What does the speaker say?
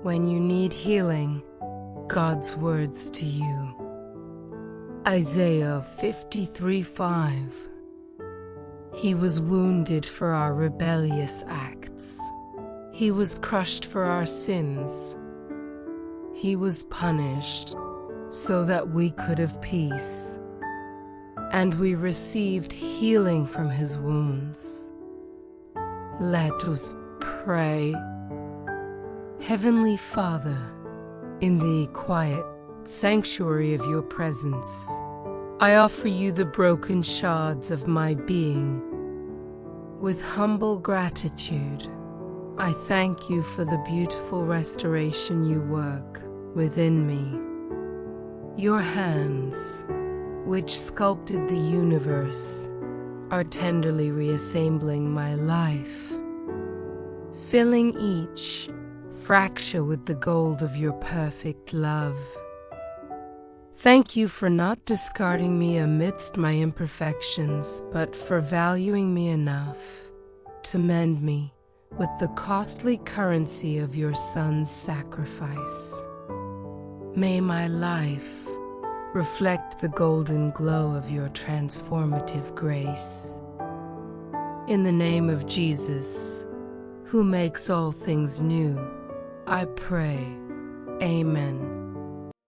when you need healing, God's words to you. Isaiah 53:5. He was wounded for our rebellious acts. He was crushed for our sins. He was punished so that we could have peace, and we received healing from his wounds. Let us pray. Heavenly Father, in the quiet sanctuary of your presence, I offer you the broken shards of my being. With humble gratitude, I thank you for the beautiful restoration you work within me. Your hands, which sculpted the universe, are tenderly reassembling my life, filling each fracture with the gold of your perfect love. Thank you for not discarding me amidst my imperfections, but for valuing me enough to mend me with the costly currency of your Son's sacrifice. May my life reflect the golden glow of your transformative grace. In the name of Jesus, who makes all things new, I pray. Amen.